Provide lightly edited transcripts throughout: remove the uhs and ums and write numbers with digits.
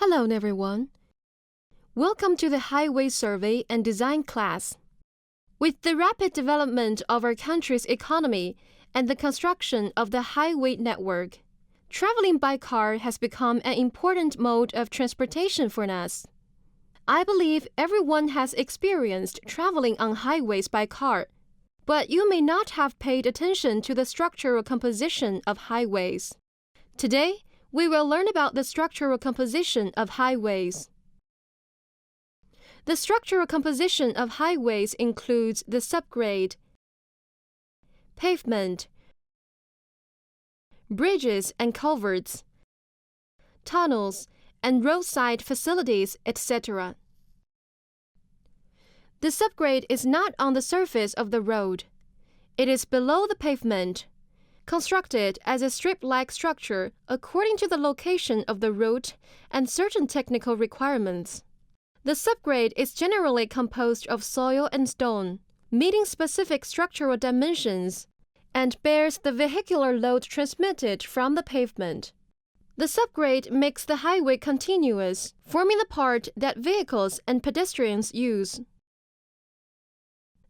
Hello, everyone. Welcome to the Highway Survey and Design class. With the rapid development of our country's economy and the construction of the highway network, traveling by car has become an important mode of transportation for us. I believe everyone has experienced traveling on highways by car, but you may not have paid attention to the structural composition of highways. Today, we will learn about the structural composition of highways. The structural composition of highways includes the subgrade, pavement, bridges and culverts, tunnels, and roadside facilities, etc. The subgrade is not on the surface of the road. It is below the pavement, constructed as a strip-like structure according to the location of the route and certain technical requirements. The subgrade is generally composed of soil and stone, meeting specific structural dimensions, and bears the vehicular load transmitted from the pavement. The subgrade makes the highway continuous, forming the part that vehicles and pedestrians use.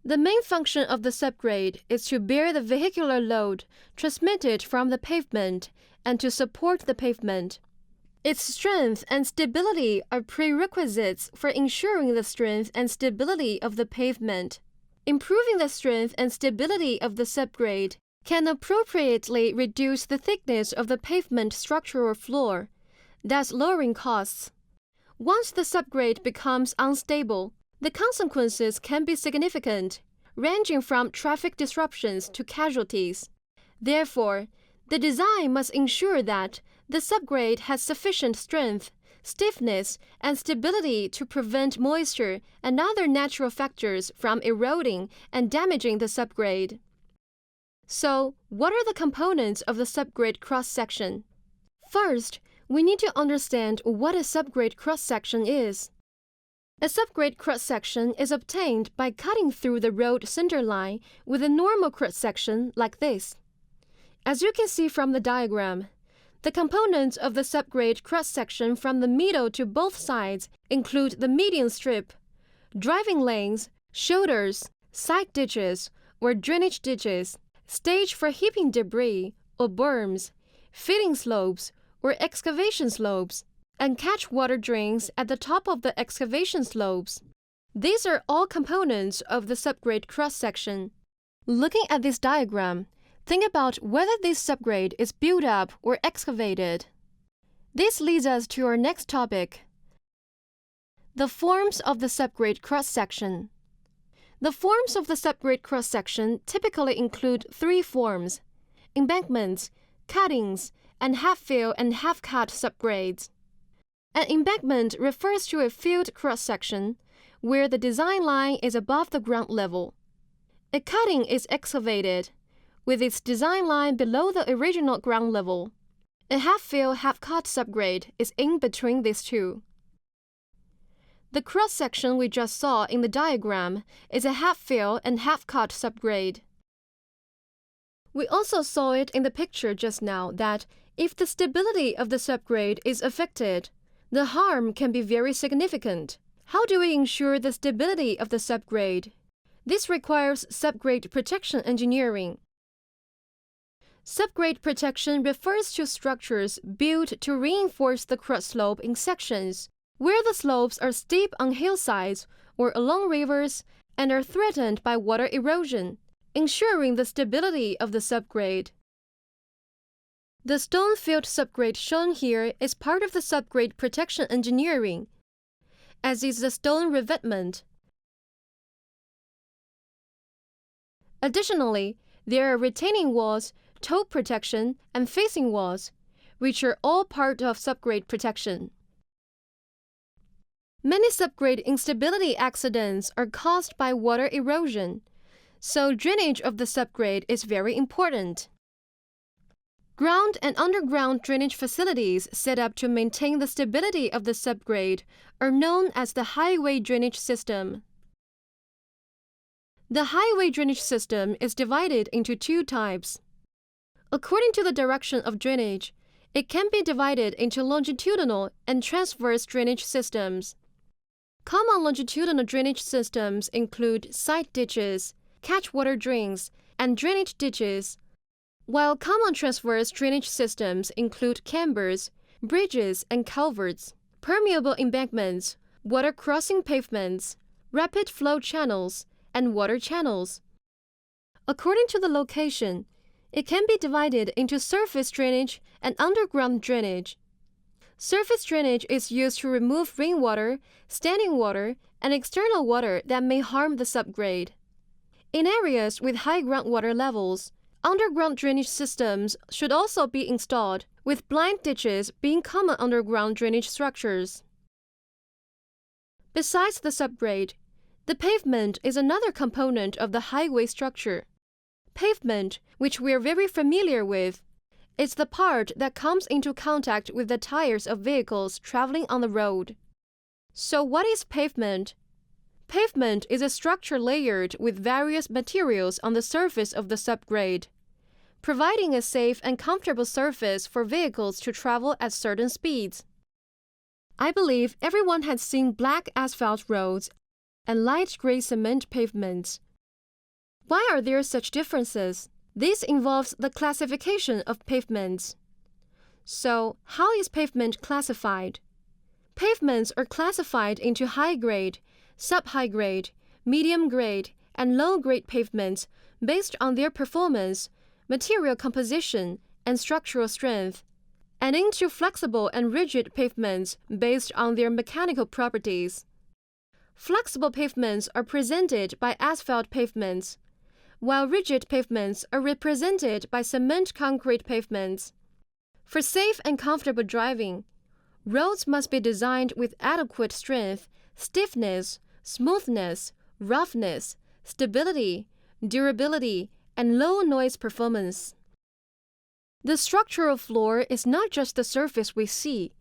The main function of the subgrade is to bear the vehicular load transmitted from the pavement and to support the pavement. Its strength and stability are prerequisites for ensuring the strength and stability of the pavement. Improving the strength and stability of the subgrade can appropriately reduce the thickness of the pavement structural floor, thus lowering costs. Once the subgrade becomes unstable, the consequences can be significant, ranging from traffic disruptions to casualties. Therefore, the design must ensure that the subgrade has sufficient strength, stiffness, and stability to prevent moisture and other natural factors from eroding and damaging the subgrade. So, what are the components of the subgrade cross-section? First, we need to understand what a subgrade cross-section is. A subgrade cross-section is obtained by cutting through the road centerline with a normal cross-section like this. As you can see from the diagram, the components of the subgrade cross-section from the middle to both sides include the median strip, driving lanes, shoulders, side ditches or drainage ditches, stage for heaping debris or berms, feeding slopes or excavation slopes, and catchwater drains at the top of the excavation slopes. These are all components of the subgrade cross-section. Looking at this diagram, think about whether this subgrade is built up or excavated. This leads us to our next topic: the forms of the subgrade cross-section. The forms of the subgrade cross-section typically include three forms: embankments, cuttings, and half-fill and half-cut subgrades. An embankment refers to a filled cross-section where the design line is above the ground level. A cutting is excavated, with its design line below the original ground level. A half-fill, half-cut subgrade is in between these two. The cross-section we just saw in the diagram is a half-fill and half-cut subgrade. We also saw it in the picture just now that if the stability of the subgrade is affected, the harm can be very significant. How do we ensure the stability of the subgrade? This requires subgrade protection engineering. Subgrade protection refers to structures built to reinforce the cross slope in sections where the slopes are steep on hillsides or along rivers and are threatened by water erosion, ensuring the stability of the subgrade. The stone-filled subgrade shown here is part of the subgrade protection engineering, as is the stone revetment. Additionally, there are retaining walls, toe protection, and facing walls, which are all part of subgrade protection. Many subgrade instability accidents are caused by water erosion, so drainage of the subgrade is very important. Ground and underground drainage facilities set up to maintain the stability of the subgrade are known as the highway drainage system. The highway drainage system is divided into two types. According to the direction of drainage, It can be divided into longitudinal and transverse drainage systems. Common longitudinal drainage systems include side ditches, catchwater drains, and drainage ditches, while common transverse drainage systems include chambers, bridges and culverts, permeable embankments, water crossing pavements, rapid flow channels, and water channels. According to the location, it can be divided into surface drainage and underground drainage. Surface drainage is used to remove rainwater, standing water, and external water that may harm the subgrade. In areas with high groundwater levels, underground drainage systems should also be installed, with blind ditches being common underground drainage structures. Besides the subgrade, the pavement is another component of the highway structure. Pavement, which we are very familiar with, is the part that comes into contact with the tires of vehicles traveling on the road. So what is pavement? Pavement is a structure layered with various materials on the surface of the subgrade, providing a safe and comfortable surface for vehicles to travel at certain speeds. I believe everyone has seen black asphalt roads and light gray cement pavements. Why are there such differences? This involves the classification of pavements. So, how is pavement classified? Pavements are classified into high-grade, sub-high-grade, medium-grade, and low-grade pavements based on their performance, material composition, and structural strength, and into flexible and rigid pavements based on their mechanical properties. Flexible pavements are presented by asphalt pavements, while rigid pavements are represented by cement concrete pavements. For safe and comfortable driving, roads must be designed with adequate strength, stiffness, smoothness, roughness, stability, durability, and low noise performance. The structural floor is not just the surface we see.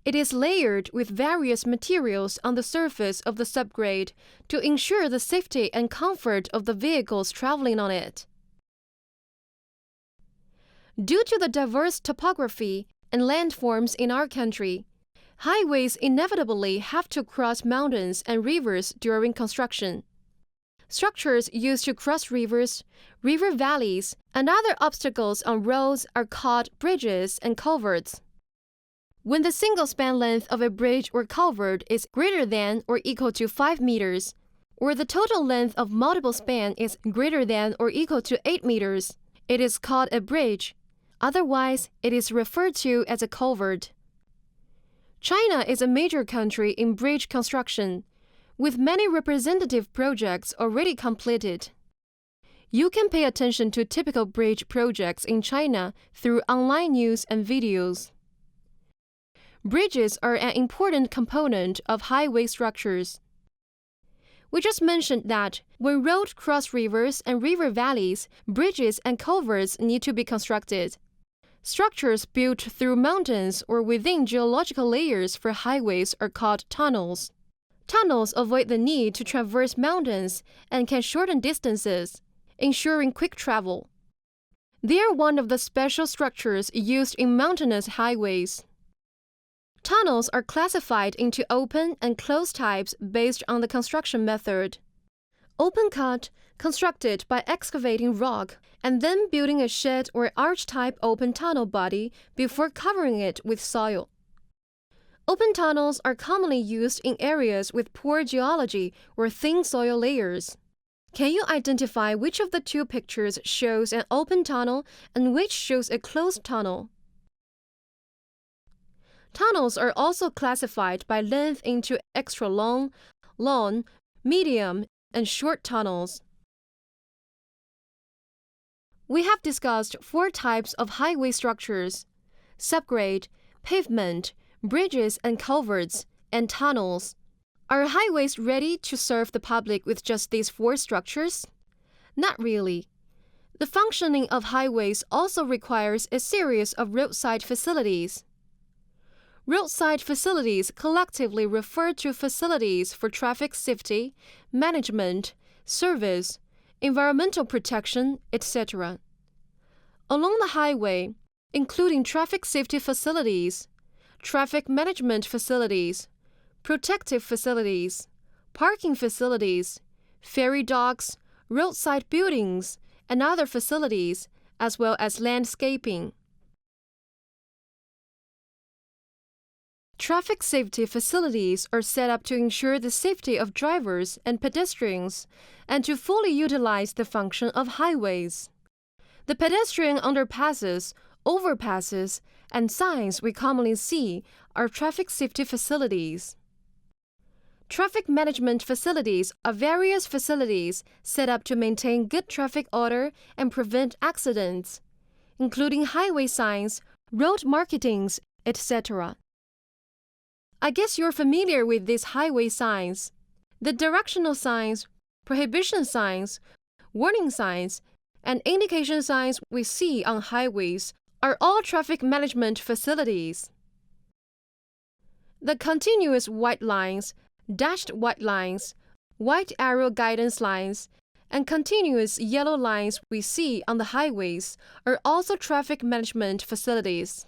It is layered with various materials on the surface of the subgrade to ensure the safety and comfort of the vehicles traveling on it. Due to the diverse topography and landforms in our country, highways inevitably have to cross mountains and rivers during construction. Structures used to cross rivers, river valleys, and other obstacles on roads are called bridges and culverts. When the single span length of a bridge or culvert is greater than or equal to 5 meters, or the total length of multiple span is greater than or equal to 8 meters, it is called a bridge. Otherwise, it is referred to as a culvert. China is a major country in bridge construction, with many representative projects already completed. You can pay attention to typical bridge projects in China through online news and videos. Bridges are an important component of highway structures. We just mentioned that when roads cross rivers and river valleys, bridges and culverts need to be constructed. Structures built through mountains or within geological layers for highways are called tunnels. Tunnels avoid the need to traverse mountains and can shorten distances, ensuring quick travel. They are one of the special structures used in mountainous highways. Tunnels are classified into open and closed types based on the construction method. Open cut, constructed by excavating rock and then building a shed or arch-type open tunnel body before covering it with soil. Open tunnels are commonly used in areas with poor geology or thin soil layers. Can you identify which of the two pictures shows an open tunnel and which shows a closed tunnel? Tunnels are also classified by length into extra long, long, medium, and short tunnels. We have discussed 4 types of highway structures: subgrade, pavement, bridges and culverts, and tunnels. Are highways ready to serve the public with just these 4 structures? Not really. The functioning of highways also requires a series of roadside facilities. Roadside facilities collectively refer to facilities for traffic safety, management, service, environmental protection, etc. Along the highway, including traffic safety facilities, traffic management facilities, protective facilities, parking facilities, ferry docks, roadside buildings, and other facilities, as well as landscaping. Traffic safety facilities are set up to ensure the safety of drivers and pedestrians and to fully utilize the function of highways. The pedestrian underpasses, overpasses, and signs we commonly see are traffic safety facilities. Traffic management facilities are various facilities set up to maintain good traffic order and prevent accidents, including highway signs, road markings, etc. I guess you're familiar with these highway signs. The directional signs, prohibition signs, warning signs, and indication signs we see on highways are all traffic management facilities. The continuous white lines, dashed white lines, white arrow guidance lines, and continuous yellow lines we see on the highways are also traffic management facilities.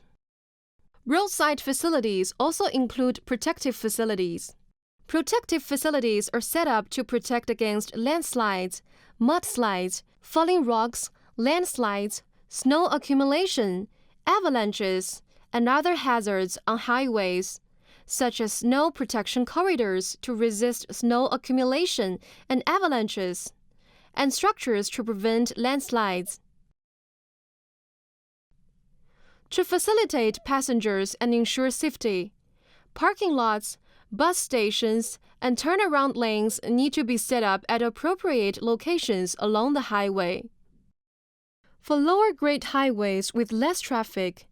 Roadside facilities also include protective facilities. Protective facilities are set up to protect against landslides, mudslides, falling rocks, landslides, snow accumulation, avalanches, and other hazards on highways, such as snow protection corridors to resist snow accumulation and avalanches, and structures to prevent landslides. To facilitate passengers and ensure safety, parking lots, bus stations, and turnaround lanes need to be set up at appropriate locations along the highway. For lower-grade highways with less traffic,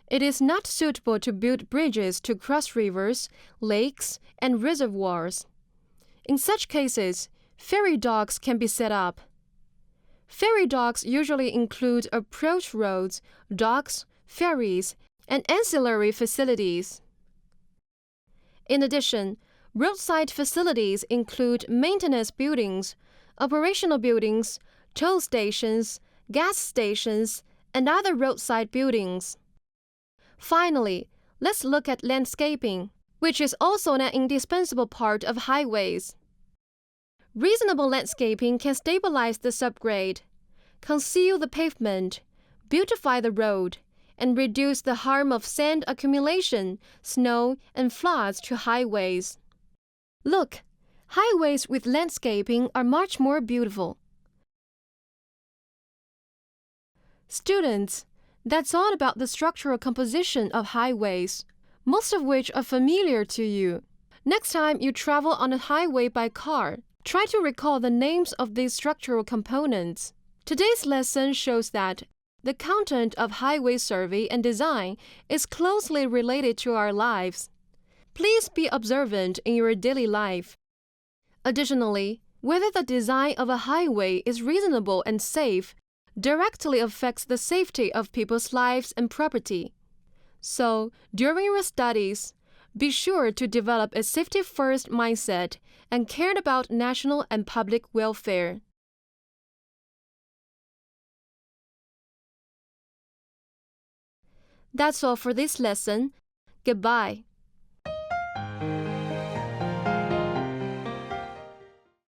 it is not suitable to build bridges to cross rivers, lakes, and reservoirs. In such cases, ferry docks can be set up. Ferry docks usually include approach roads, docks, ferries, and ancillary facilities. In addition, roadside facilities include maintenance buildings, operational buildings, toll stations, gas stations, and other roadside buildings. Finally, let's look at landscaping, which is also an indispensable part of highways. Reasonable landscaping can stabilize the subgrade, conceal the pavement, beautify the road, and reduce the harm of sand accumulation, snow, and floods to highways. Look, highways with landscaping are much more beautiful. Students, that's all about the structural composition of highways, most of which are familiar to you. Next time you travel on a highway by car, try to recall the names of these structural components. Today's lesson shows that the content of highway survey and design is closely related to our lives. Please be observant in your daily life. Additionally, whether the design of a highway is reasonable and safe directly affects the safety of people's lives and property. So, during your studies, be sure to develop a safety-first mindset and care about national and public welfare. That's all for this lesson. Goodbye.